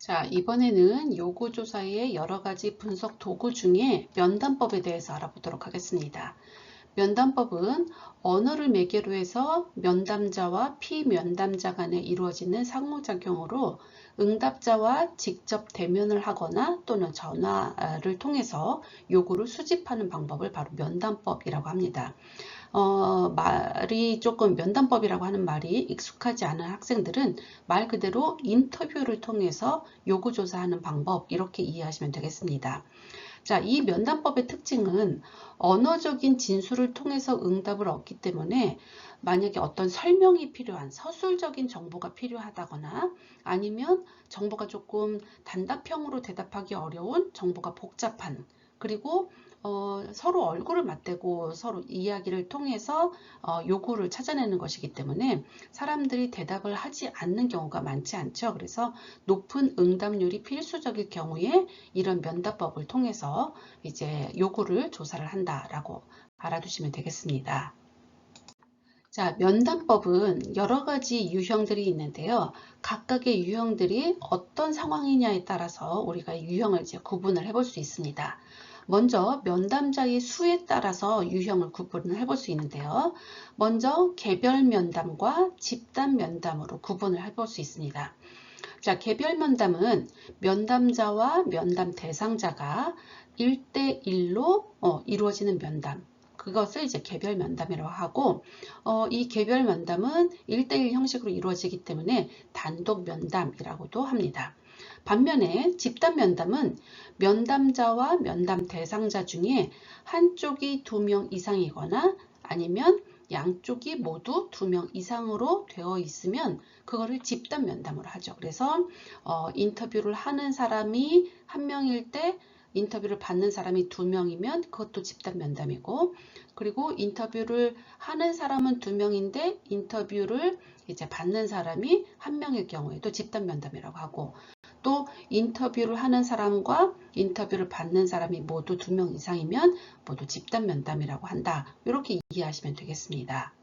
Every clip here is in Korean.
자, 이번에는 요구조사의 여러 가지 분석 도구 중에 면담법에 대해서 알아보도록 하겠습니다. 면담법은 언어를 매개로 해서 면담자와 피면담자 간에 이루어지는 상호작용으로 응답자와 직접 대면을 하거나 또는 전화를 통해서 요구를 수집하는 방법을 바로 면담법이라고 합니다. 말이 조금 면담법이라고 하는 말이 익숙하지 않은 학생들은 말 그대로 인터뷰를 통해서 요구조사하는 방법 이렇게 이해하시면 되겠습니다. 자, 이 면담법의 특징은 언어적인 진술을 통해서 응답을 얻기 때문에 만약에 어떤 설명이 필요한 서술적인 정보가 필요하다거나 아니면 정보가 조금 단답형으로 대답하기 어려운 정보가 복잡한 그리고 서로 얼굴을 맞대고 서로 이야기를 통해서 요구를 찾아내는 것이기 때문에 사람들이 대답을 하지 않는 경우가 많지 않죠. 그래서 높은 응답률이 필수적일 경우에 이런 면담법을 통해서 이제 요구를 조사를 한다라고 알아두시면 되겠습니다. 자, 면담법은 여러 가지 유형들이 있는데요. 각각의 유형들이 어떤 상황이냐에 따라서 우리가 유형을 이제 구분을 해볼 수 있습니다. 먼저 면담자의 수에 따라서 유형을 구분을 해볼 수 있는데요. 먼저 개별 면담과 집단 면담으로 구분을 해볼 수 있습니다. 자, 개별 면담은 면담자와 면담 대상자가 1대1로 이루어지는 면담. 그것을 이제 개별 면담이라고 하고 이 개별 면담은 1대1 형식으로 이루어지기 때문에 단독 면담이라고도 합니다. 반면에 집단 면담은 면담자와 면담 대상자 중에 한쪽이 2명 이상이거나 아니면 양쪽이 모두 2명 이상으로 되어 있으면 그거를 집단 면담으로 하죠. 그래서 인터뷰를 하는 사람이 1명일 때 인터뷰를 받는 사람이 2명이면 그것도 집단 면담이고, 그리고 인터뷰를 하는 사람은 2명인데 인터뷰를 이제 받는 사람이 1명일 경우에도 집단 면담이라고 하고, 또 인터뷰를 하는 사람과 인터뷰를 받는 사람이 모두 2명 이상이면 모두 집단 면담이라고 한다. 이렇게 이해하시면 되겠습니다.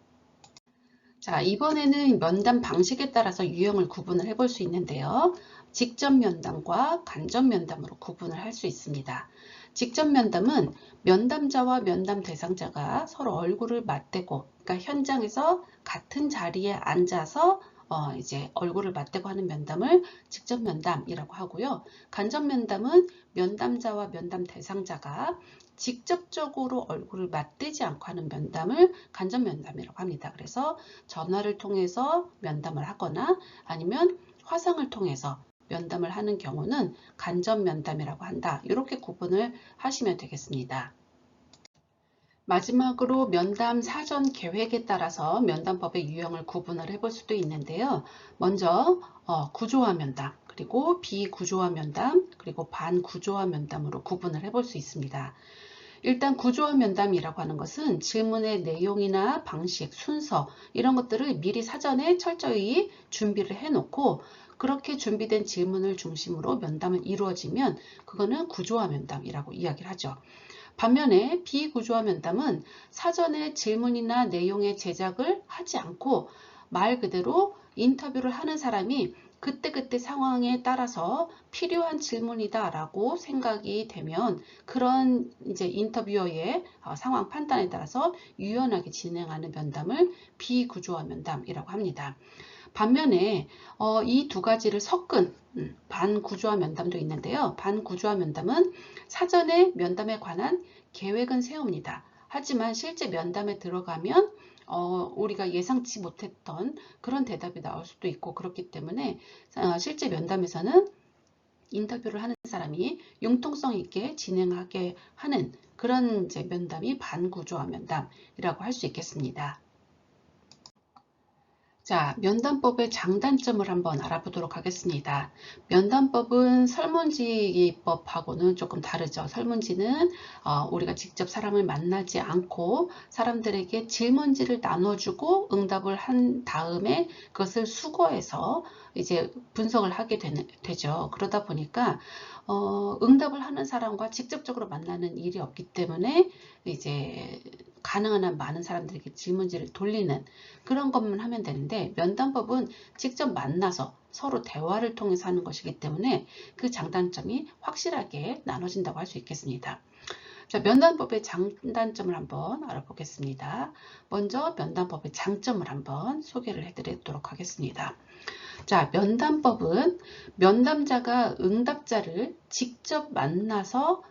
자, 이번에는 면담 방식에 따라서 유형을 구분을 해볼 수 있는데요. 직접 면담과 간접 면담으로 구분을 할 수 있습니다. 직접 면담은 면담자와 면담 대상자가 서로 얼굴을 맞대고, 그러니까 현장에서 같은 자리에 앉아서 이제 얼굴을 맞대고 하는 면담을 직접 면담이라고 하고요. 간접 면담은 면담자와 면담 대상자가 직접적으로 얼굴을 맞대지 않고 하는 면담을 간접 면담이라고 합니다. 그래서 전화를 통해서 면담을 하거나 아니면 화상을 통해서 면담을 하는 경우는 간접 면담이라고 한다. 이렇게 구분을 하시면 되겠습니다. 마지막으로 면담 사전 계획에 따라서 면담법의 유형을 구분을 해볼 수도 있는데요. 먼저 구조화 면담, 그리고 비구조화 면담, 그리고 반구조화 면담으로 구분을 해볼 수 있습니다. 일단 구조화 면담이라고 하는 것은 질문의 내용이나 방식, 순서 이런 것들을 미리 사전에 철저히 준비를 해놓고 그렇게 준비된 질문을 중심으로 면담은 이루어지면 그거는 구조화 면담이라고 이야기를 하죠. 반면에 비구조화 면담은 사전에 질문이나 내용의 제작을 하지 않고 말 그대로 인터뷰를 하는 사람이 그때그때 상황에 따라서 필요한 질문이다라고 생각이 되면 그런 이제 인터뷰어의 상황 판단에 따라서 유연하게 진행하는 면담을 비구조화 면담이라고 합니다. 반면에 이 두 가지를 섞은 반구조화 면담도 있는데요. 반구조화 면담은 사전에 면담에 관한 계획은 세웁니다. 하지만 실제 면담에 들어가면 우리가 예상치 못했던 그런 대답이 나올 수도 있고 그렇기 때문에 실제 면담에서는 인터뷰를 하는 사람이 융통성 있게 진행하게 하는 그런 이제 면담이 반구조화 면담이라고 할 수 있겠습니다. 자, 면담법의 장단점을 한번 알아보도록 하겠습니다. 면담법은 설문지법하고는 조금 다르죠. 설문지는 우리가 직접 사람을 만나지 않고 사람들에게 질문지를 나눠주고 응답을 한 다음에 그것을 수거해서 이제 분석을 하게 되죠. 그러다 보니까 응답을 하는 사람과 직접적으로 만나는 일이 없기 때문에 이제 가능한 한 많은 사람들에게 질문지를 돌리는 그런 것만 하면 되는데 면담법은 직접 만나서 서로 대화를 통해서 하는 것이기 때문에 그 장단점이 확실하게 나눠진다고 할 수 있겠습니다. 자, 면담법의 장단점을 한번 알아보겠습니다. 먼저 면담법의 장점을 한번 소개를 해드리도록 하겠습니다. 자, 면담법은 면담자가 응답자를 직접 만나서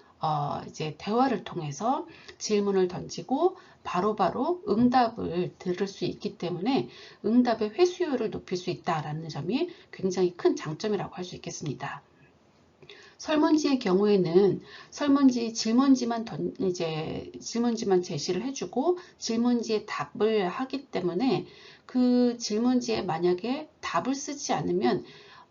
이제 대화를 통해서 질문을 던지고 바로바로 응답을 들을 수 있기 때문에 응답의 회수율을 높일 수 있다는 점이 굉장히 큰 장점이라고 할 수 있겠습니다. 설문지의 경우에는 질문지만 제시를 해주고 질문지에 답을 하기 때문에 그 질문지에 만약에 답을 쓰지 않으면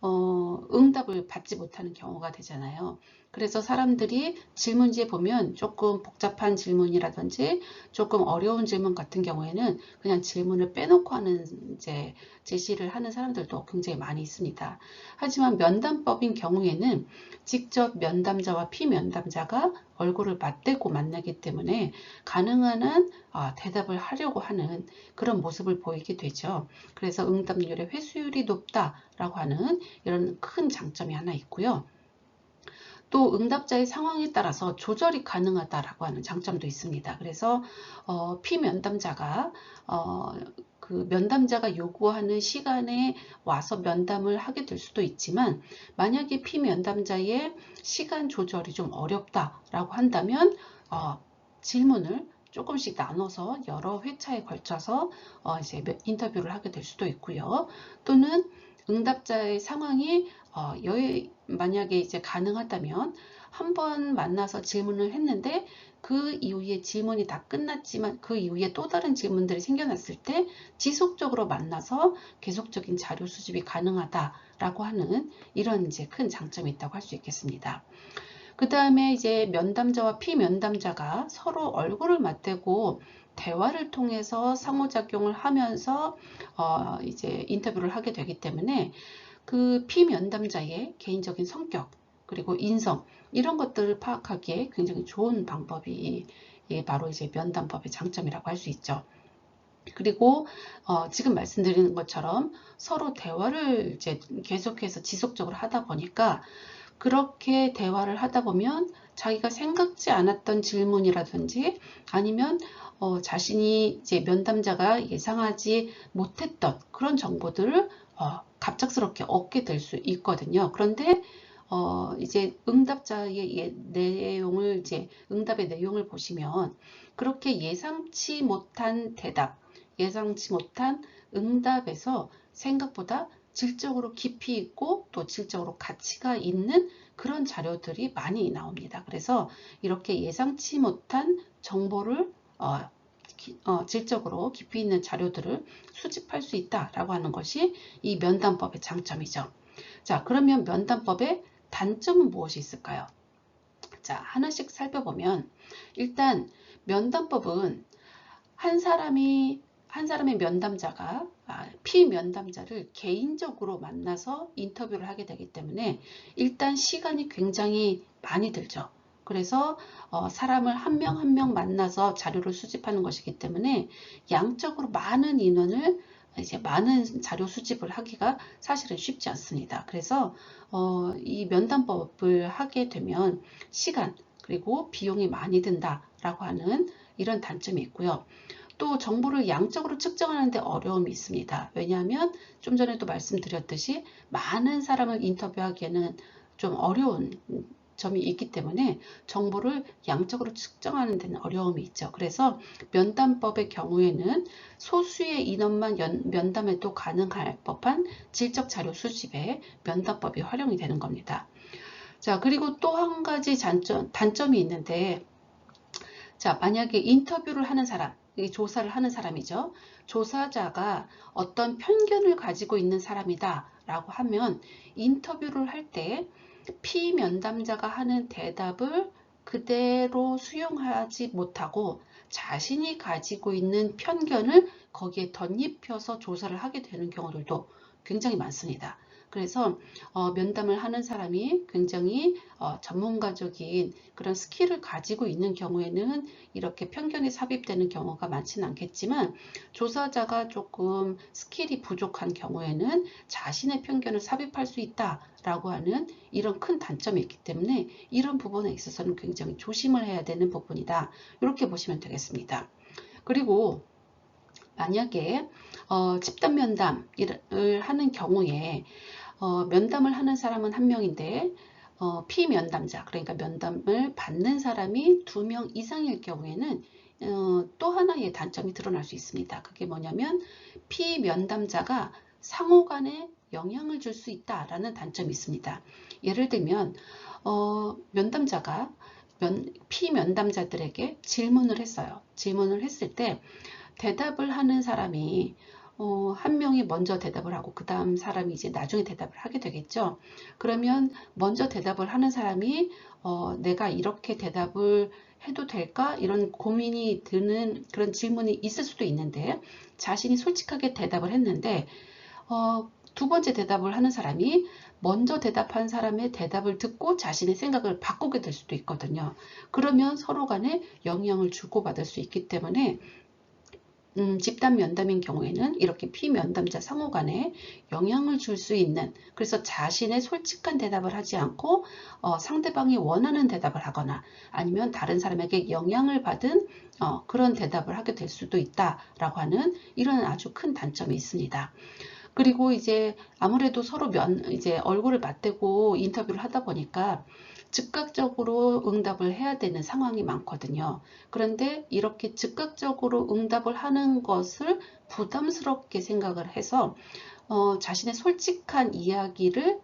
응답을 받지 못하는 경우가 되잖아요. 그래서 사람들이 질문지에 보면 조금 복잡한 질문이라든지 조금 어려운 질문 같은 경우에는 그냥 질문을 빼놓고 하는 제시를 하는 사람들도 굉장히 많이 있습니다. 하지만 면담법인 경우에는 직접 면담자와 피면담자가 얼굴을 맞대고 만나기 때문에 가능한 한 대답을 하려고 하는 그런 모습을 보이게 되죠. 그래서 응답률의 회수율이 높다라고 하는 이런 큰 장점이 하나 있고요. 또 응답자의 상황에 따라서 조절이 가능하다라고 하는 장점도 있습니다. 그래서 피면담자가 그 면담자가 요구하는 시간에 와서 면담을 하게 될 수도 있지만 만약에 피면담자의 시간 조절이 좀 어렵다라고 한다면 질문을 조금씩 나눠서 여러 회차에 걸쳐서 이제 인터뷰를 하게 될 수도 있고요. 또는 응답자의 상황이 만약에 이제 가능하다면 한 번 만나서 질문을 했는데 그 이후에 질문이 다 끝났지만 그 이후에 또 다른 질문들이 생겨났을 때 지속적으로 만나서 계속적인 자료 수집이 가능하다라고 하는 이런 이제 큰 장점이 있다고 할 수 있겠습니다. 그 다음에 이제 면담자와 피면담자가 서로 얼굴을 맞대고 대화를 통해서 상호작용을 하면서 이제 인터뷰를 하게 되기 때문에 그 피면담자의 개인적인 성격 그리고 인성 이런 것들을 파악하기에 굉장히 좋은 방법이 바로 이제 면담법의 장점이라고 할 수 있죠. 그리고 지금 말씀드리는 것처럼 서로 대화를 이제 계속해서 지속적으로 하다 보니까 그렇게 대화를 하다 보면 자기가 생각지 않았던 질문이라든지 아니면 자신이 이제 면담자가 예상하지 못했던 그런 정보들을 갑작스럽게 얻게 될 수 있거든요. 그런데 이제 응답자의 내용을 응답의 내용을 보시면 그렇게 예상치 못한 대답, 예상치 못한 응답에서 생각보다 질적으로 깊이 있고 또 질적으로 가치가 있는 그런 자료들이 많이 나옵니다. 그래서 이렇게 예상치 못한 정보를 질적으로 깊이 있는 자료들을 수집할 수 있다라고 하는 것이 이 면담법의 장점이죠. 자, 그러면 면담법의 단점은 무엇이 있을까요? 자, 하나씩 살펴보면 일단 면담법은 한 사람의 면담자가 피면담자를 개인적으로 만나서 인터뷰를 하게 되기 때문에 일단 시간이 굉장히 많이 들죠. 그래서 사람을 한 명 한 명 만나서 자료를 수집하는 것이기 때문에 양적으로 많은 인원을 이제 많은 자료 수집을 하기가 사실은 쉽지 않습니다. 그래서 이 면담법을 하게 되면 시간 그리고 비용이 많이 든다라고 하는 이런 단점이 있고요. 또 정보를 양적으로 측정하는 데 어려움이 있습니다. 왜냐하면 좀 전에도 말씀드렸듯이 많은 사람을 인터뷰하기에는 좀 어려운 점이 있기 때문에 정보를 양적으로 측정하는 데는 어려움이 있죠. 그래서 면담법의 경우에는 소수의 인원만 면담해도 가능할 법한 질적 자료 수집에 면담법이 활용이 되는 겁니다. 자, 그리고 또 한 가지 단점이 있는데 자, 만약에 인터뷰를 하는 사람, 조사를 하는 사람이죠. 조사자가 어떤 편견을 가지고 있는 사람이다 라고 하면 인터뷰를 할 때 피면담자가 하는 대답을 그대로 수용하지 못하고 자신이 가지고 있는 편견을 거기에 덧입혀서 조사를 하게 되는 경우들도 굉장히 많습니다. 그래서 면담을 하는 사람이 굉장히 전문가적인 그런 스킬을 가지고 있는 경우에는 이렇게 편견이 삽입되는 경우가 많지는 않겠지만, 조사자가 조금 스킬이 부족한 경우에는 자신의 편견을 삽입할 수 있다라고 하는 이런 큰 단점이 있기 때문에 이런 부분에 있어서는 굉장히 조심을 해야 되는 부분이다. 이렇게 보시면 되겠습니다. 그리고 만약에 집단 면담을 하는 경우에 면담을 하는 사람은 한 명인데 피면담자, 그러니까 면담을 받는 사람이 2명 이상일 경우에는 또 하나의 단점이 드러날 수 있습니다. 그게 뭐냐면 피면담자가 상호 간에 영향을 줄 수 있다라는 단점이 있습니다. 예를 들면 면담자가 피면담자들에게 질문을 했어요. 질문을 했을 때 대답을 하는 사람이 한 명이 먼저 대답을 하고 그 다음 사람이 이제 나중에 대답을 하게 되겠죠. 그러면 먼저 대답을 하는 사람이 내가 이렇게 대답을 해도 될까? 이런 고민이 드는 그런 질문이 있을 수도 있는데, 자신이 솔직하게 대답을 했는데 두 번째 대답을 하는 사람이 먼저 대답한 사람의 대답을 듣고 자신의 생각을 바꾸게 될 수도 있거든요. 그러면 서로 간에 영향을 주고받을 수 있기 때문에 집단 면담인 경우에는 이렇게 피면담자 상호 간에 영향을 줄 수 있는, 그래서 자신의 솔직한 대답을 하지 않고 상대방이 원하는 대답을 하거나 아니면 다른 사람에게 영향을 받은 그런 대답을 하게 될 수도 있다라고 하는 이런 아주 큰 단점이 있습니다. 그리고 이제 아무래도 서로 이제 얼굴을 맞대고 인터뷰를 하다 보니까 즉각적으로 응답을 해야 되는 상황이 많거든요. 그런데 이렇게 즉각적으로 응답을 하는 것을 부담스럽게 생각을 해서 자신의 솔직한 이야기를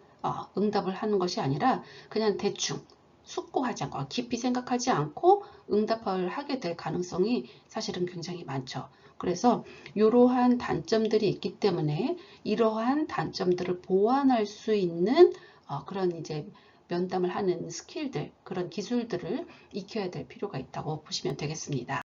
응답을 하는 것이 아니라 그냥 대충 숙고하지 않고 깊이 생각하지 않고 응답을 하게 될 가능성이 사실은 굉장히 많죠. 그래서 이러한 단점들이 있기 때문에 이러한 단점들을 보완할 수 있는 그런 이제 면담을 하는 스킬들, 그런 기술들을 익혀야 될 필요가 있다고 보시면 되겠습니다.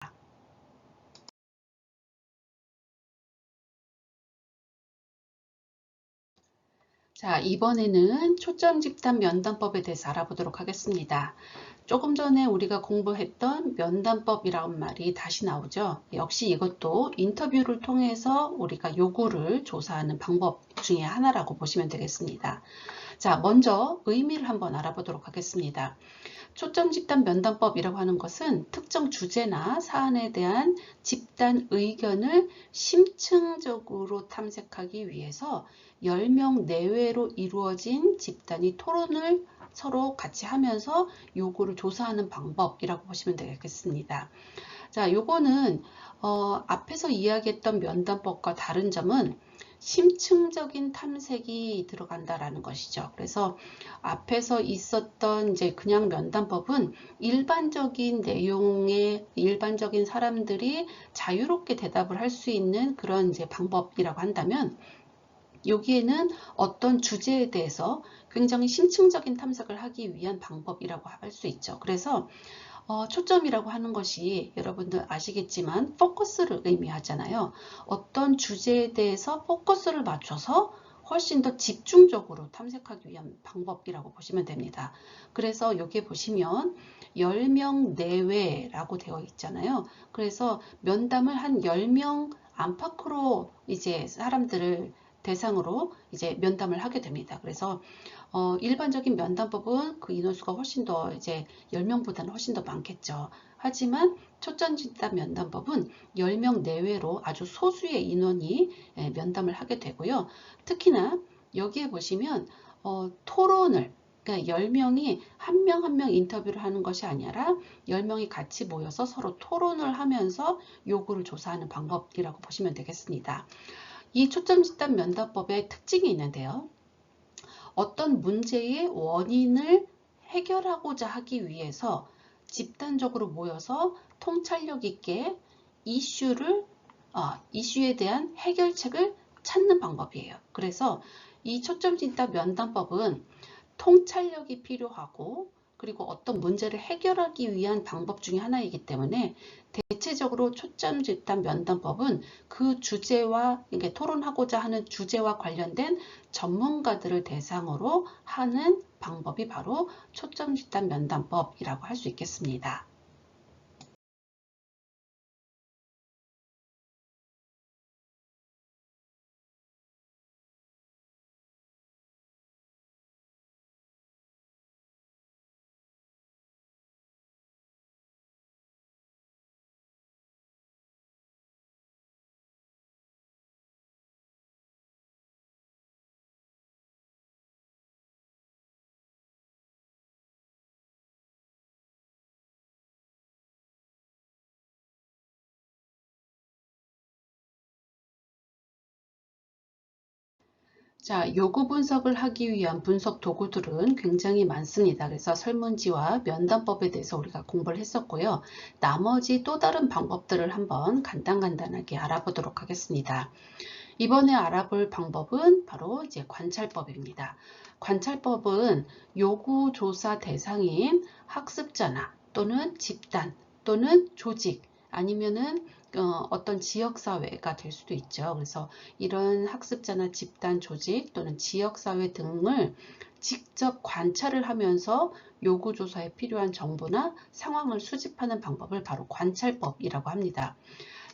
자, 이번에는 초점 집단 면담법에 대해서 알아보도록 하겠습니다. 조금 전에 우리가 공부했던 면담법이라는 말이 다시 나오죠. 역시 이것도 인터뷰를 통해서 우리가 요구를 조사하는 방법 중에 하나라고 보시면 되겠습니다. 자, 먼저 의미를 한번 알아보도록 하겠습니다. 초점 집단 면담법이라고 하는 것은 특정 주제나 사안에 대한 집단 의견을 심층적으로 탐색하기 위해서 10명 내외로 이루어진 집단이 토론을 서로 같이 하면서 요구를 조사하는 방법이라고 보시면 되겠습니다. 자, 요거는 앞에서 이야기했던 면담법과 다른 점은 심층적인 탐색이 들어간다라는 것이죠. 그래서 앞에서 있었던 이제 그냥 면담법은 일반적인 내용의 일반적인 사람들이 자유롭게 대답을 할 수 있는 그런 이제 방법이라고 한다면, 여기에는 어떤 주제에 대해서 굉장히 심층적인 탐색을 하기 위한 방법이라고 할 수 있죠. 그래서 초점이라고 하는 것이 여러분들 아시겠지만 포커스를 의미하잖아요. 어떤 주제에 대해서 포커스를 맞춰서 훨씬 더 집중적으로 탐색하기 위한 방법이라고 보시면 됩니다. 그래서 여기 보시면 10명 내외라고 되어 있잖아요. 그래서 면담을 한 10명 안팎으로 이제 사람들을 대상으로 이제 면담을 하게 됩니다. 그래서 일반적인 면담법은 그 인원수가 훨씬 더 이제 10명보다는 훨씬 더 많겠죠. 하지만 초점 집단 면담법은 10명 내외로 아주 소수의 인원이 면담을 하게 되고요. 특히나 여기에 보시면 토론을, 그러니까 10명이 한 명 한 명 인터뷰를 하는 것이 아니라 10명이 같이 모여서 서로 토론을 하면서 요구를 조사하는 방법이라고 보시면 되겠습니다. 이 초점 집단 면담법의 특징이 있는데요. 어떤 문제의 원인을 해결하고자 하기 위해서 집단적으로 모여서 통찰력 있게 이슈에 대한 해결책을 찾는 방법이에요. 그래서 이 초점 집단 면담법은 통찰력이 필요하고 그리고 어떤 문제를 해결하기 위한 방법 중에 하나이기 때문에 대체적으로 초점 집단 면담법은 그 주제와 이게 토론하고자 하는 주제와 관련된 전문가들을 대상으로 하는 방법이 바로 초점 집단 면담법이라고 할 수 있겠습니다. 자, 요구 분석을 하기 위한 분석 도구들은 굉장히 많습니다. 그래서 설문지와 면담법에 대해서 우리가 공부를 했었고요. 나머지 또 다른 방법들을 한번 간단하게 알아보도록 하겠습니다. 이번에 알아볼 방법은 바로 이제 관찰법입니다. 관찰법은 요구 조사 대상인 학습자나 또는 집단 또는 조직 아니면은 어떤 지역사회가 될 수도 있죠. 그래서 이런 학습자나 집단, 조직 또는 지역사회 등을 직접 관찰을 하면서 요구조사에 필요한 정보나 상황을 수집하는 방법을 바로 관찰법이라고 합니다.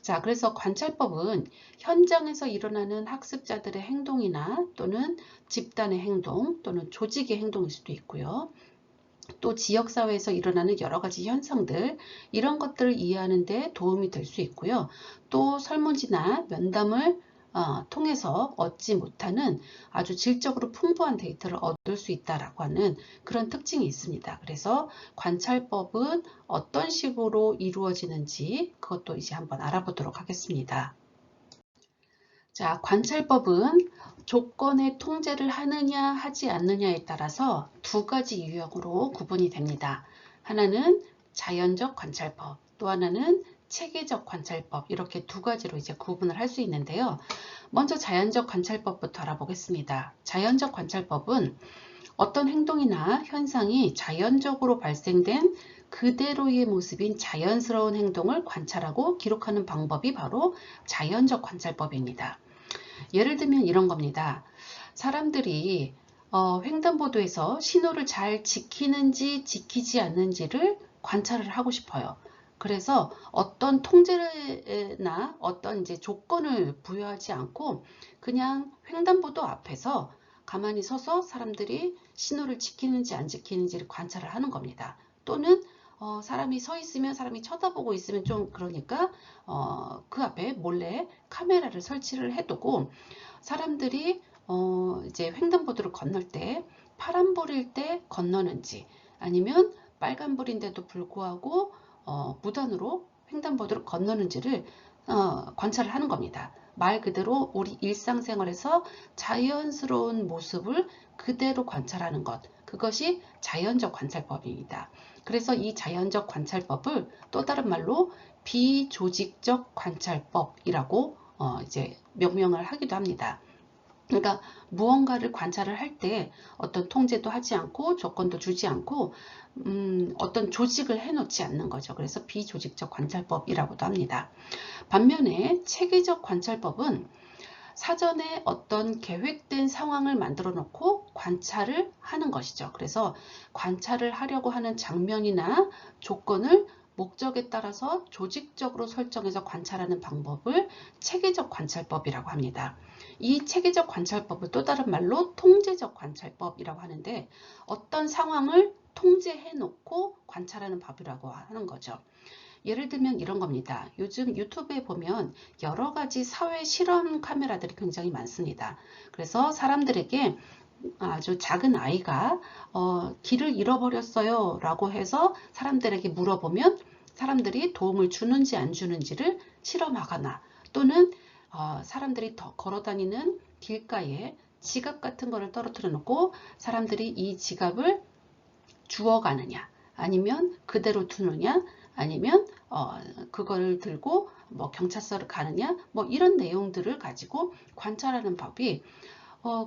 자, 그래서 관찰법은 현장에서 일어나는 학습자들의 행동이나 또는 집단의 행동 또는 조직의 행동일 수도 있고요. 또 지역사회에서 일어나는 여러 가지 현상들, 이런 것들을 이해하는 데 도움이 될 수 있고요. 또 설문지나 면담을 통해서 얻지 못하는 아주 질적으로 풍부한 데이터를 얻을 수 있다라고 하는 그런 특징이 있습니다. 그래서 관찰법은 어떤 식으로 이루어지는지 그것도 이제 한번 알아보도록 하겠습니다. 자, 관찰법은 조건의 통제를 하느냐 하지 않느냐에 따라서 두 가지 유형으로 구분이 됩니다. 하나는 자연적 관찰법, 또 하나는 체계적 관찰법, 이렇게 두 가지로 이제 구분을 할 수 있는데요. 먼저 자연적 관찰법부터 알아보겠습니다. 자연적 관찰법은 어떤 행동이나 현상이 자연적으로 발생된 그대로의 모습인 자연스러운 행동을 관찰하고 기록하는 방법이 바로 자연적 관찰법입니다. 예를 들면 이런 겁니다. 사람들이 횡단보도에서 신호를 잘 지키는지 지키지 않는지를 관찰을 하고 싶어요. 그래서 어떤 통제나 어떤 이제 조건을 부여하지 않고 그냥 횡단보도 앞에서 가만히 서서 사람들이 신호를 지키는지 안 지키는지를 관찰을 하는 겁니다. 또는 사람이 서 있으면 사람이 쳐다보고 있으면 좀 그러니까 그 앞에 몰래 카메라를 설치를 해두고 사람들이 이제 횡단보도를 건널 때 파란불일 때 건너는지 아니면 빨간불인데도 불구하고 무단으로 횡단보도를 건너는지를 관찰을 하는 겁니다. 말 그대로 우리 일상생활에서 자연스러운 모습을 그대로 관찰하는 것, 그것이 자연적 관찰법입니다. 그래서 이 자연적 관찰법을 또 다른 말로 비조직적 관찰법이라고 이제 명명을 하기도 합니다. 그러니까 무언가를 관찰을 할 때 어떤 통제도 하지 않고 조건도 주지 않고 어떤 조직을 해놓지 않는 거죠. 그래서 비조직적 관찰법이라고도 합니다. 반면에 체계적 관찰법은 사전에 어떤 계획된 상황을 만들어 놓고 관찰을 하는 것이죠. 그래서 관찰을 하려고 하는 장면이나 조건을 목적에 따라서 조직적으로 설정해서 관찰하는 방법을 체계적 관찰법이라고 합니다. 이 체계적 관찰법을 또 다른 말로 통제적 관찰법이라고 하는데 어떤 상황을 통제해 놓고 관찰하는 법이라고 하는 거죠. 예를 들면 이런 겁니다. 요즘 유튜브에 보면 여러 가지 사회 실험 카메라들이 굉장히 많습니다. 그래서 사람들에게 아주 작은 아이가 길을 잃어버렸어요 라고 해서 사람들에게 물어보면 사람들이 도움을 주는지 안 주는지를 실험하거나 또는 사람들이 더 걸어다니는 길가에 지갑 같은 거를 떨어뜨려 놓고 사람들이 이 지갑을 주워가느냐 아니면 그대로 두느냐 아니면 그걸 들고 뭐 경찰서를 가느냐 뭐 이런 내용들을 가지고 관찰하는 법이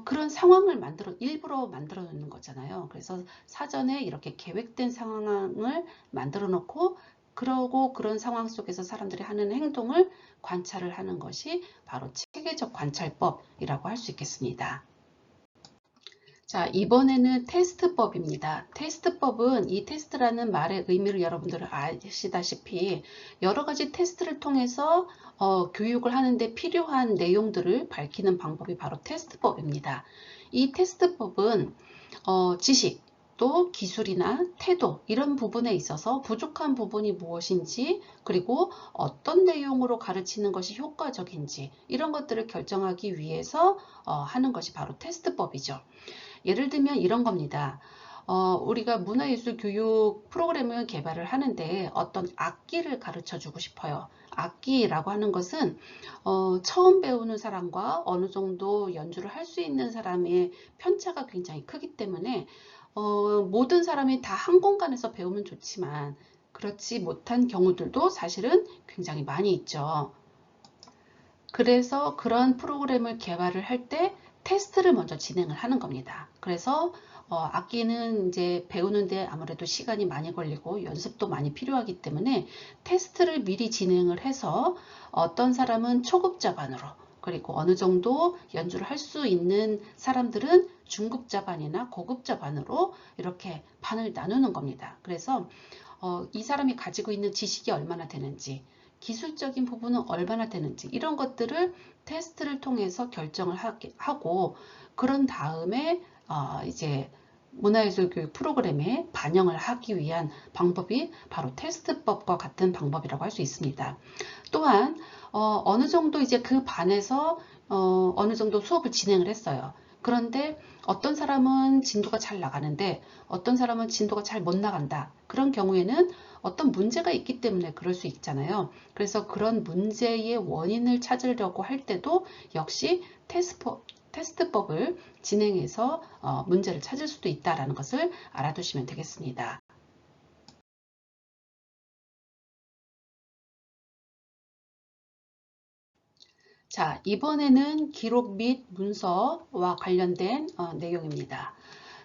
그런 상황을 일부러 만들어 놓는 거잖아요. 그래서 사전에 이렇게 계획된 상황을 만들어 놓고, 그러고 그런 상황 속에서 사람들이 하는 행동을 관찰을 하는 것이 바로 체계적 관찰법이라고 할 수 있겠습니다. 자, 이번에는 테스트법입니다. 테스트법은 이 테스트라는 말의 의미를 여러분들은 아시다시피 여러 가지 테스트를 통해서 교육을 하는데 필요한 내용들을 밝히는 방법이 바로 테스트법입니다. 이 테스트법은 지식, 또 기술이나 태도 이런 부분에 있어서 부족한 부분이 무엇인지, 그리고 어떤 내용으로 가르치는 것이 효과적인지 이런 것들을 결정하기 위해서 하는 것이 바로 테스트법이죠. 예를 들면 이런 겁니다. 우리가 문화예술 교육 프로그램을 개발을 하는데 어떤 악기를 가르쳐 주고 싶어요. 악기라고 하는 것은 처음 배우는 사람과 어느 정도 연주를 할 수 있는 사람의 편차가 굉장히 크기 때문에 모든 사람이 다 한 공간에서 배우면 좋지만 그렇지 못한 경우들도 사실은 굉장히 많이 있죠. 그래서 그런 프로그램을 개발을 할 때 테스트를 먼저 진행을 하는 겁니다. 그래서 악기는 이제 배우는데 아무래도 시간이 많이 걸리고 연습도 많이 필요하기 때문에 테스트를 미리 진행을 해서 어떤 사람은 초급자 반으로, 그리고 어느 정도 연주를 할 수 있는 사람들은 중급자 반이나 고급자 반으로 이렇게 반을 나누는 겁니다. 그래서 이 사람이 가지고 있는 지식이 얼마나 되는지, 기술적인 부분은 얼마나 되는지 이런 것들을 테스트를 통해서 결정을 하고, 그런 다음에 이제 문화예술 교육 프로그램에 반영을 하기 위한 방법이 바로 테스트법과 같은 방법이라고 할 수 있습니다. 또한 어느 정도 이제 그 반에서 어느 정도 수업을 진행을 했어요. 그런데 어떤 사람은 진도가 잘 나가는데 어떤 사람은 진도가 잘 못 나간다. 그런 경우에는 어떤 문제가 있기 때문에 그럴 수 있잖아요. 그래서 그런 문제의 원인을 찾으려고 할 때도 역시 테스트법을 진행해서 문제를 찾을 수도 있다는 것을 알아두시면 되겠습니다. 자, 이번에는 기록 및 문서와 관련된 내용입니다.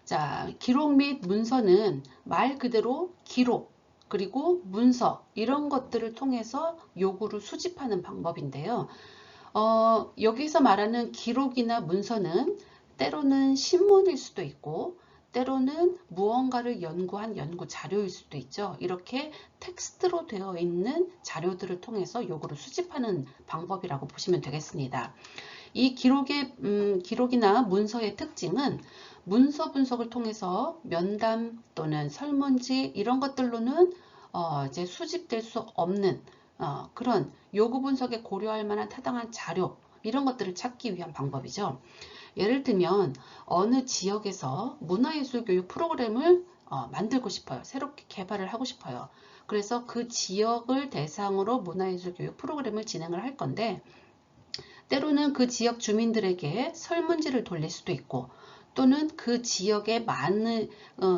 자, 기록 및 문서는 말 그대로 기록, 그리고 문서 이런 것들을 통해서 요구를 수집하는 방법인데요. 여기서 말하는 기록이나 문서는 때로는 신문일 수도 있고, 때로는 무언가를 연구한 연구 자료일 수도 있죠. 이렇게 텍스트로 되어 있는 자료들을 통해서 요구를 수집하는 방법이라고 보시면 되겠습니다. 이 기록이나 문서의 특징은 문서 분석을 통해서 면담 또는 설문지 이런 것들로는 이제 수집될 수 없는 그런 요구 분석에 고려할 만한 타당한 자료 이런 것들을 찾기 위한 방법이죠. 예를 들면 어느 지역에서 문화예술 교육 프로그램을 만들고 싶어요. 새롭게 개발을 하고 싶어요. 그래서 그 지역을 대상으로 문화예술 교육 프로그램을 진행을 할 건데, 때로는 그 지역 주민들에게 설문지를 돌릴 수도 있고, 또는 그 지역에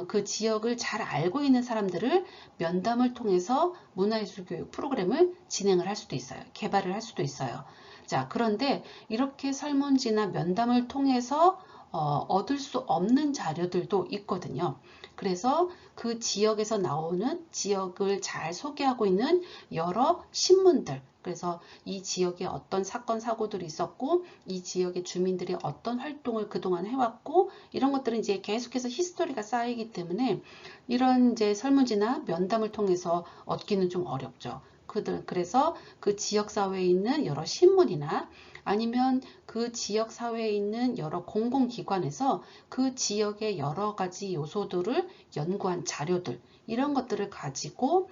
그 지역을 잘 알고 있는 사람들을 면담을 통해서 문화예술 교육 프로그램을 진행을 할 수도 있어요. 개발을 할 수도 있어요. 자, 그런데 이렇게 설문지나 면담을 통해서 얻을 수 없는 자료들도 있거든요. 그래서 그 지역에서 나오는, 지역을 잘 소개하고 있는 여러 신문들, 그래서 이 지역에 어떤 사건 사고들이 있었고 이 지역의 주민들이 어떤 활동을 그동안 해왔고 이런 것들은 이제 계속해서 히스토리가 쌓이기 때문에 이런 이제 설문지나 면담을 통해서 얻기는 좀 어렵죠. 그래서 그 지역 사회에 있는 여러 신문이나 아니면 그 지역 사회에 있는 여러 공공기관에서 그 지역의 여러 가지 요소들을 연구한 자료들 이런 것들을 가지고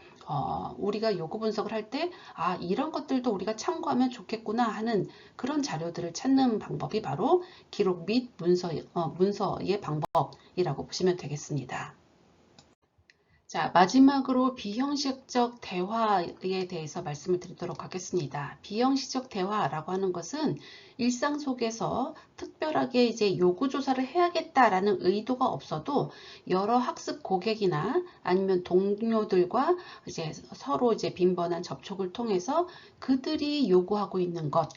우리가 요구 분석을 할 때 이런 것들도 우리가 참고하면 좋겠구나 하는 그런 자료들을 찾는 방법이 바로 기록 및 문서의 방법이라고 보시면 되겠습니다. 자, 마지막으로 비형식적 대화에 대해서 말씀을 드리도록 하겠습니다. 비형식적 대화라고 하는 것은 일상 속에서 특별하게 이제 요구조사를 해야겠다라는 의도가 없어도 여러 학습 고객이나 아니면 동료들과 이제 서로 이제 빈번한 접촉을 통해서 그들이 요구하고 있는 것,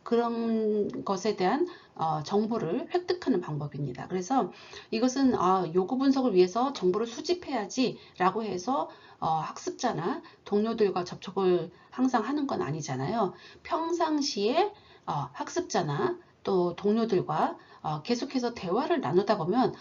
그런 것에 대한 정보를 획득하는 방법입니다. 그래서 이것은 요구 분석을 위해서 정보를 수집해야지 라고 해서 학습자나 동료들과 접촉을 항상 하는 건 아니잖아요. 평상시에 학습자나 또 동료들과 계속해서 대화를 나누다 보면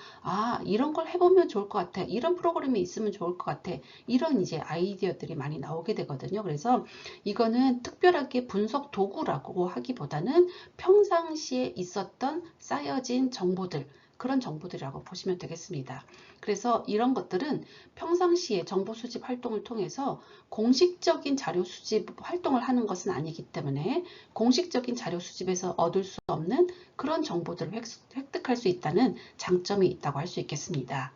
이런 걸 해보면 좋을 것 같아. 이런 프로그램이 있으면 좋을 것 같아. 이런 이제 아이디어들이 많이 나오게 되거든요. 그래서 이거는 특별하게 분석 도구라고 하기보다는 평상시에 있었던 쌓여진 정보들, 그런 정보들이라고 보시면 되겠습니다. 그래서 이런 것들은 평상시에 정보 수집 활동을 통해서 공식적인 자료 수집 활동을 하는 것은 아니기 때문에 공식적인 자료 수집에서 얻을 수 없는 그런 정보들을 획득할 수 있다는 장점이 있다고 할 수 있겠습니다.